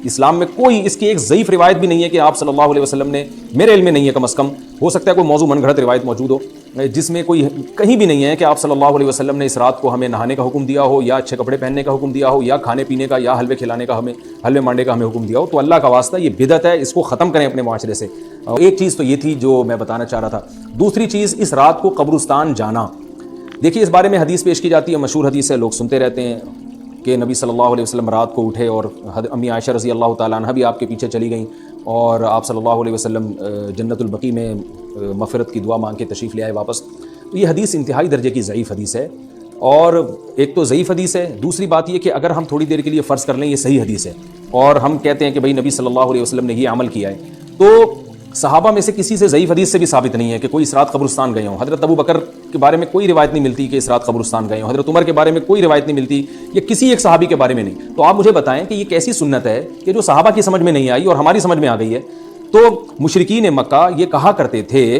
اسلام میں کوئی اس کی ایک ضعیف روایت بھی نہیں ہے کہ آپ صلی اللہ علیہ وسلم نے، میرے علم میں نہیں ہے کم از کم، ہو سکتا ہے کوئی موضوع من گھڑت روایت موجود ہو جس میں کوئی کہیں بھی نہیں ہے کہ آپ صلی اللہ علیہ وسلم نے اس رات کو ہمیں نہانے کا حکم دیا ہو، یا اچھے کپڑے پہننے کا حکم دیا ہو، یا کھانے پینے کا، یا حلوے کھلانے کا، ہمیں حلوے مانڈے کا ہمیں حکم دیا ہو. تو اللہ کا واسطہ یہ بدعت ہے، اس کو ختم کریں اپنے معاشرے سے. ایک چیز تو یہ تھی جو میں بتانا چاہ رہا تھا. دوسری چیز، اس رات کو قبرستان جانا. دیکھیے اس بارے میں حدیث پیش کی جاتی ہے، مشہور حدیث ہے، لوگ سنتے رہتے ہیں کہ نبی صلی اللہ علیہ وسلم رات کو اٹھے اور امی عائشہ رضی اللہ تعالیٰ عنہ بھی آپ کے پیچھے چلی گئیں، اور آپ صلی اللہ علیہ وسلم جنت البقیع میں مغفرت کی دعا مانگ کے تشریف لے آئے واپس. تو یہ حدیث انتہائی درجے کی ضعیف حدیث ہے، اور ایک تو ضعیف حدیث ہے، دوسری بات یہ کہ اگر ہم تھوڑی دیر کے لیے فرض کر لیں یہ صحیح حدیث ہے اور ہم کہتے ہیں کہ بھئی نبی صلی اللہ علیہ وسلم نے یہ عمل کیا ہے، تو صحابہ میں سے کسی سے ضعیف حدیث سے بھی ثابت نہیں ہے کہ کوئی اس رات قبرستان گئے ہوں. حضرت ابو بکر کے بارے میں کوئی روایت نہیں ملتی کہ اس رات قبرستان گئے ہوں، حضرت عمر کے بارے میں کوئی روایت نہیں ملتی، یا کسی ایک صحابی کے بارے میں نہیں. تو آپ مجھے بتائیں کہ یہ کیسی سنت ہے کہ جو صحابہ کی سمجھ میں نہیں آئی اور ہماری سمجھ میں آ گئی ہے. تو مشرکین مکہ یہ کہا کرتے تھے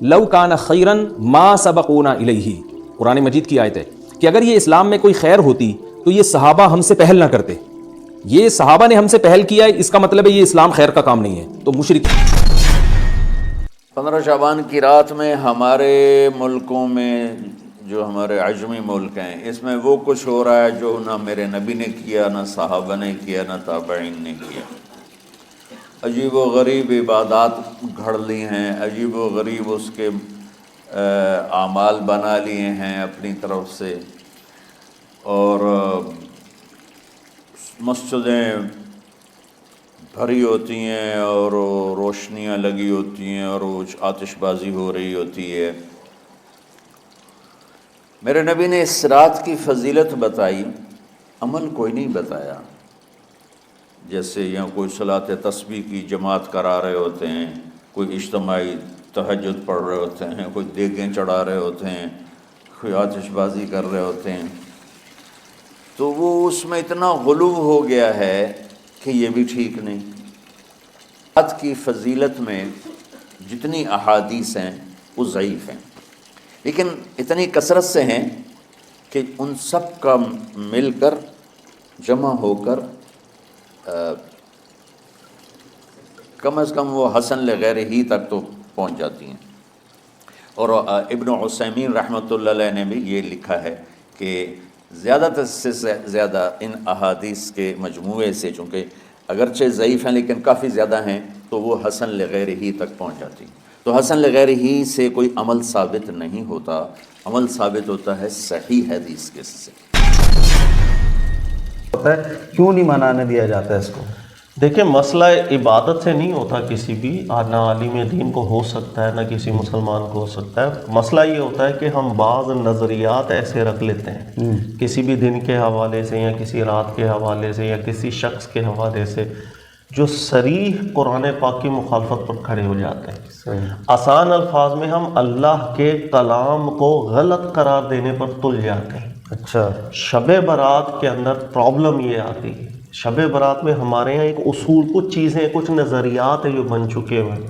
لو کان خیرن ما سبقونا الیہ، قرآن مجید کی آیت ہے کہ اگر یہ اسلام میں کوئی خیر ہوتی تو یہ صحابہ ہم سے پہل نہ کرتے. یہ صحابہ نے ہم سے پہل کیا ہے، اس کا مطلب ہے یہ اسلام خیر کا کام نہیں ہے. تو مشرک 15 شعبان کی رات میں ہمارے ملکوں میں جو ہمارے عجمی ملک ہیں، اس میں وہ کچھ ہو رہا ہے جو نہ میرے نبی نے کیا، نہ صحابہ نے کیا، نہ تابعین نے کیا. عجیب و غریب عبادات گھڑ لی ہیں، عجیب و غریب اس کے اعمال بنا لیے ہیں اپنی طرف سے، اور مسجدیں بھری ہوتی ہیں اور روشنیاں لگی ہوتی ہیں اور آتش بازی ہو رہی ہوتی ہے. میرے نبی نے اس رات کی فضیلت بتائی، عمل کوئی نہیں بتایا. جیسے یہاں کوئی صلاۃ تسبیح کی جماعت کرا رہے ہوتے ہیں، کوئی اجتماعی تہجد پڑھ رہے ہوتے ہیں، کوئی دیگیں چڑھا رہے ہوتے ہیں، کوئی آتش بازی کر رہے ہوتے ہیں، تو وہ اس میں اتنا غلو ہو گیا ہے کہ یہ بھی ٹھیک نہیں. رات کی فضیلت میں جتنی احادیث ہیں وہ ضعیف ہیں، لیکن اتنی کثرت سے ہیں کہ ان سب کا مل کر جمع ہو کر کم از کم وہ حسن لغیر ہی تک تو پہنچ جاتی ہیں. اور ابن عثیمین رحمۃ اللہ علیہ نے بھی یہ لکھا ہے کہ زیادہ سے زیادہ ان احادیث کے مجموعے سے، چونکہ اگرچہ ضعیف ہیں لیکن کافی زیادہ ہیں، تو وہ حسن لغیر ہی تک پہنچ جاتی ہیں. تو حسن لغیر ہی سے کوئی عمل ثابت نہیں ہوتا، عمل ثابت ہوتا ہے صحیح حدیث کے سے. کیوں نہیں منانے دیا جاتا ہے اس کو؟ دیکھیں مسئلہ عبادت سے نہیں ہوتا، کسی بھی نہ عالم دین کو ہو سکتا ہے نہ کسی مسلمان کو ہو سکتا ہے. مسئلہ یہ ہوتا ہے کہ ہم بعض نظریات ایسے رکھ لیتے ہیں کسی بھی دن کے حوالے سے یا کسی رات کے حوالے سے یا کسی شخص کے حوالے سے جو صریح قرآن پاک کی مخالفت پر کھڑے ہو جاتے ہیں. آسان الفاظ میں ہم اللہ کے کلام کو غلط قرار دینے پر تل جاتے ہیں. اچھا، شب برات کے اندر پرابلم یہ آتی ہے، شب برات میں ہمارے یہاں ایک اصول، کچھ چیزیں، کچھ نظریات ہیں جو بن چکے ہوئے ہیں.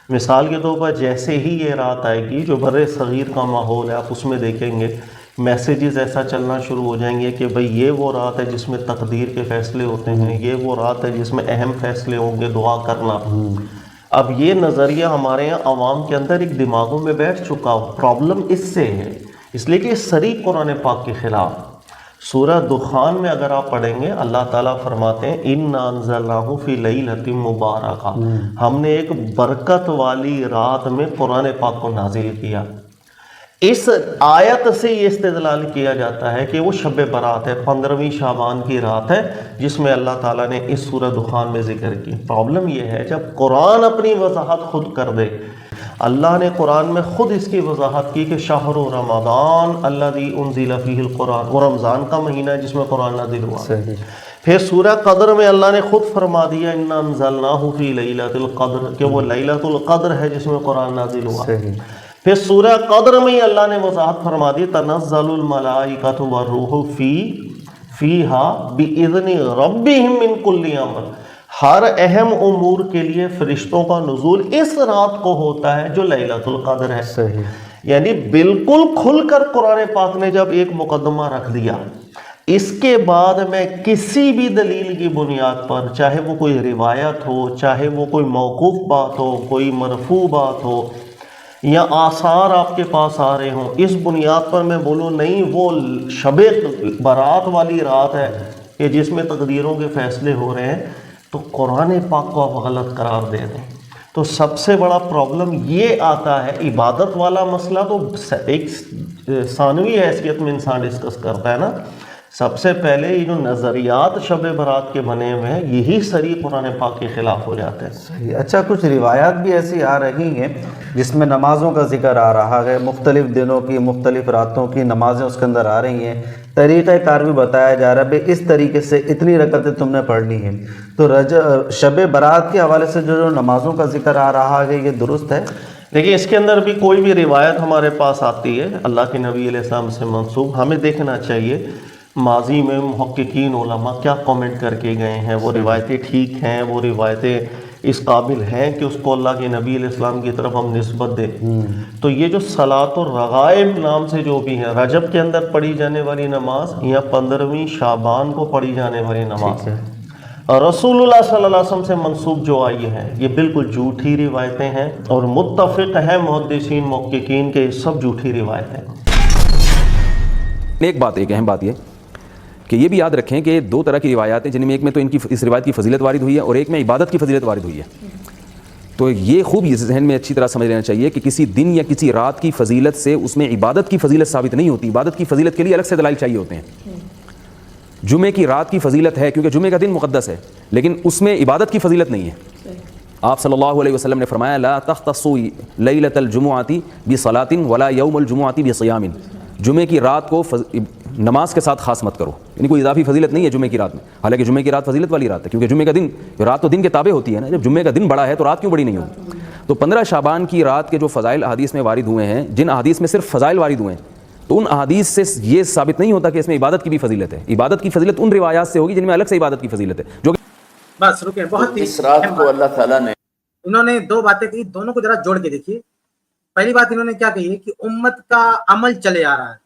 مثال کے طور پر جیسے ہی یہ رات آئے گی، جو بر صغیر کا ماحول ہے آپ اس میں دیکھیں گے میسیجز ایسا چلنا شروع ہو جائیں گے کہ بھئی یہ وہ رات ہے جس میں تقدیر کے فیصلے ہوتے ہیں، یہ وہ رات ہے جس میں اہم فیصلے ہوں گے، دعا کرنا. اب یہ نظریہ ہمارے یہاں عوام کے اندر ایک دماغوں میں بیٹھ چکا ہو. پرابلم اس سے ہے، اس لیے کہ یہ صریح قرآن پاک کے خلاف. سورہ دخان میں اگر آپ پڑھیں گے اللہ تعالیٰ فرماتے ہیں اِنَّا أَنزَلْنَاهُ فِي لَيْلَةٍ مُبَارَكَةٍ، ہم نے ایک برکت والی رات میں قرآن پاک کو نازل کیا. اس آیت سے یہ استدلال کیا جاتا ہے کہ وہ شب برات ہے، 15ویں شعبان کی رات ہے جس میں اللہ تعالیٰ نے اس سورہ دخان میں ذکر کی. پرابلم یہ ہے جب قرآن اپنی وضاحت خود کر دے، اللہ نے قرآن میں خود اس کی وضاحت کی کہ شہر رمضان الذی انزل فیہ القرآن، وہ رمضان کا مہینہ ہے جس میں قرآن نازل ہوا. پھر سورہ قدر میں اللہ نے خود فرما دیا اِنَّا أَنزَلْنَاهُ فِي لَيْلَةِ الْقَدْرِ کہ وہ لیلۃ القدر ہے جس میں قرآن نازل ہوا. پھر سورہ قدر میں اللہ نے وضاحت فرما دی تنزل الملائکۃ والروح فیہا بإذن ربہم من کل امر، ہر اہم امور کے لیے فرشتوں کا نزول اس رات کو ہوتا ہے جو لیلۃ القدر ہے. یعنی بالکل کھل کر قرآن پاک نے جب ایک مقدمہ رکھ دیا، اس کے بعد میں کسی بھی دلیل کی بنیاد پر، چاہے وہ کوئی روایت ہو، چاہے وہ کوئی موقوف بات ہو، کوئی مرفوع بات ہو، یا آثار آپ کے پاس آ رہے ہوں، اس بنیاد پر میں بولوں نہیں وہ شب برات والی رات ہے کہ جس میں تقدیروں کے فیصلے ہو رہے ہیں، تو قرآن پاک کو آپ غلط قرار دے دیں۔ تو سب سے بڑا پرابلم یہ آتا ہے، عبادت والا مسئلہ تو ایک ثانوی حیثیت میں انسان ڈسکس کرتا ہے نا، سب سے پہلے یہ جو نظریات شب برات کے بنے ہوئے ہیں، یہی صریح قرآن پاک کے خلاف ہو جاتے ہیں۔ اچھا، کچھ روایات بھی ایسی آ رہی ہیں جس میں نمازوں کا ذکر آ رہا ہے، مختلف دنوں کی مختلف راتوں کی نمازیں اس کے اندر آ رہی ہیں، طریقہ کار بھی بتایا جا رہا ہے بھئی اس طریقے سے اتنی رکعتیں تم نے پڑھنی ہیں۔ تو شب برات کے حوالے سے جو نمازوں کا ذکر آ رہا ہے یہ درست ہے؟ دیکھیے اس کے اندر بھی کوئی بھی روایت ہمارے پاس آتی ہے اللہ کے نبی علیہ السلام سے منسوب، ہمیں دیکھنا چاہیے ماضی میں محققین علماء کیا کامنٹ کر کے گئے ہیں، وہ روایتیں ٹھیک ہیں، وہ روایتیں اس قابل ہیں کہ اس کو اللہ کے نبی علیہ السلام کی طرف ہم نسبت دیں۔ تو یہ جو صلاۃ الرغائب نام سے جو بھی ہیں، رجب کے اندر پڑھی جانے والی نماز یا 15ویں شعبان کو پڑھی جانے والی نماز، رسول اللہ صلی اللہ علیہ وسلم سے منسوب جو آئی ہیں، یہ بالکل جھوٹی روایتیں ہیں، اور متفق ہیں محدثین محققین کے سب جھوٹی روایتیں ہیں۔ ایک اہم بات یہ کہ یہ بھی یاد رکھیں کہ دو طرح کی روایات ہیں، جن میں ایک میں تو ان کی اس روایت کی فضیلت وارد ہوئی ہے اور ایک میں عبادت کی فضیلت وارد ہوئی ہے۔ تو یہ خوب یہ ذہن میں اچھی طرح سمجھ لینا چاہیے کہ کسی دن یا کسی رات کی فضیلت سے اس میں عبادت کی فضیلت ثابت نہیں ہوتی، عبادت کی فضیلت کے لیے الگ سے دلائل چاہیے ہوتے ہیں۔ جمعے کی رات کی فضیلت ہے کیونکہ جمعے کا دن مقدس ہے، لیکن اس میں عبادت کی فضیلت نہیں ہے۔ آپ صلی اللہ علیہ وسلم نے فرمایا لا تختصوا لیلۃ الجمعۃ بصلاۃ ولا یوم الجمعۃ بصیام، جمعے کی رات کو نماز کے ساتھ خاص مت کرو، یعنی کوئی اضافی فضیلت نہیں ہے جمعے کی رات میں، حالانکہ جمعے کی رات فضیلت والی رات ہے، کیونکہ جمعے کا دن، رات تو دن کے تابع ہوتی ہے نا، جب جمعے کا دن بڑا ہے تو رات کیوں بڑی نہیں ہوگی؟ تو 15 شعبان کی رات کے جو فضائل احادیث میں وارد ہوئے ہیں، جن احادیث میں صرف فضائل وارد ہوئے ہیں، تو ان احادیث سے یہ ثابت نہیں ہوتا کہ اس میں عبادت کی بھی فضیلت ہے۔ عبادت کی فضیلت ان روایات سے ہوگی جن میں الگ سے عبادت کی فضیلت ہے، جو بس رکیں، بہت ہی اس رات کو اللہ تعالیٰ نے انہوں نے دو باتیں کہی، دونوں کو ذرا جوڑ کے دیکھیے۔ پہلی بات انہوں نے کیا کہی ہے کہ امت کا عمل چلے آ رہا ہے،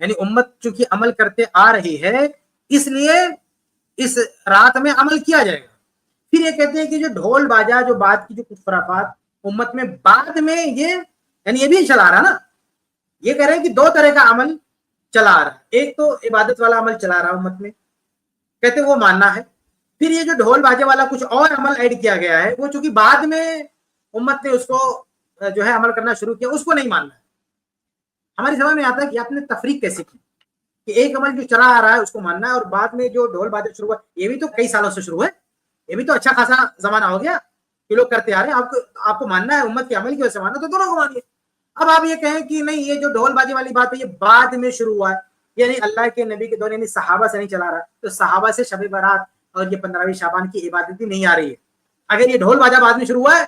یعنی امت چونکہ عمل کرتے آ رہی ہے اس لیے اس رات میں عمل کیا جائے گا۔ پھر یہ کہتے ہیں کہ جو ڈھول باجا، جو بات کی جو کچھ خرافات امت میں بعد میں یہ یعنی یہ بھی چلا رہا نا، یہ کہہ رہے ہیں کہ دو طرح کا عمل چلا آ رہا ہے، ایک تو عبادت والا عمل چلا رہا امت میں، کہتے وہ ماننا ہے، پھر یہ جو ڈھول باجے والا کچھ اور عمل ایڈ کیا گیا ہے، وہ چونکہ بعد میں امت نے اس کو جو ہے عمل کرنا شروع کیا، اس کو نہیں ماننا ہے۔ ہماری سمجھ میں آتا ہے کہ آپ نے تفریق کیسے کی کہ ایک عمل جو چلا آ رہا ہے اس کو ماننا ہے، اور بعد میں جو ڈھول باجے شروع ہوا یہ بھی تو کئی سالوں سے شروع ہے، یہ بھی تو اچھا خاصا زمانہ ہو گیا کہ لوگ کرتے آ رہے ہیں، آپ کو ماننا ہے امت کے عمل کی وجہ سے ماننا، تو دونوں کو مانیے۔ اب آپ یہ کہیں کہ نہیں یہ جو ڈھول باجے والی بات ہے یہ بعد میں شروع ہوا ہے، یعنی اللہ کے نبی کے دور یعنی صحابہ سے نہیں چلا رہا، تو صحابہ سے شب برات اور یہ 15ویں شعبان کی عبادت بھی نہیں آ رہی ہے۔ اگر یہ ڈھول باجا بعد میں شروع ہوا ہے،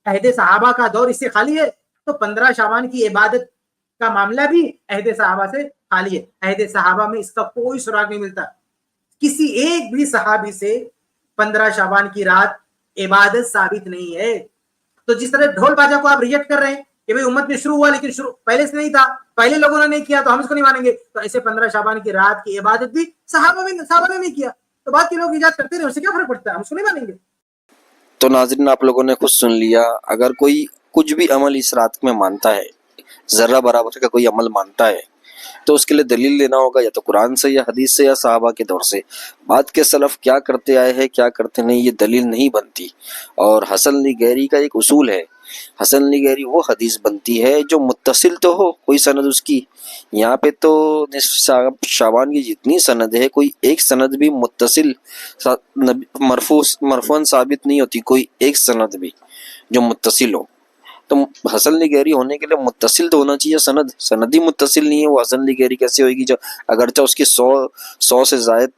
عہد صحابہ کا دور اس سے خالی ہے، تو 15 شعبان کی عبادت کا معاملہ بھی عہد صحابہ سے خالی ہے۔ عہد صحابہ میں اس کا کوئی سراغ نہیں ملتا، کسی ایک بھی صحابی سے 15 شعبان کی رات عبادت ثابت نہیں ہے۔ تو جس طرح ڈھول باجا کو آپ ریجیکٹ کر رہے ہیں کہ بھئی امت میں شروع ہوا لیکن شروع پہلے سے نہیں تھا، پہلے لوگوں نے نہیں کیا تو ہم اس کو نہیں مانیں گے، تو ایسے 15 شعبان کی رات کی عبادت بھی صحابہ نے نہیں کیا، تو بعد کے لوگ ایجاد کرتے رہے، اس سے کیا فرق پڑتا ہے، ہم اس کو نہیں مانیں گے۔ تو ناظرین آپ لوگوں نے خود سن لیا، اگر کوئی کچھ بھی عمل اس رات میں مانتا ہے، ذرہ برابر کا کوئی عمل مانتا ہے، تو اس کے لیے دلیل لینا ہوگا یا تو قرآن سے یا حدیث سے یا صحابہ کے دور سے۔ بعد کے سلف کیا کرتے آئے ہیں کیا کرتے نہیں، یہ دلیل نہیں بنتی۔ اور حسن علی گہری کا ایک اصول ہے، حسن علی گہری وہ حدیث بنتی ہے جو متصل تو ہو کوئی سند اس کی، یہاں پہ تو نصف شعبان کی جتنی سند ہے کوئی ایک سند بھی متصل مرفوعاً ثابت نہیں ہوتی، کوئی ایک سند بھی جو متصل ہو۔ تو حسن علی گہری ہونے کے لیے متصل تو ہونا چاہیے، سند ہی متصل نہیں ہے، وہ حسن علی گہری کیسے ہوئے گی جو اگرچہ اس کی 100 سے زائد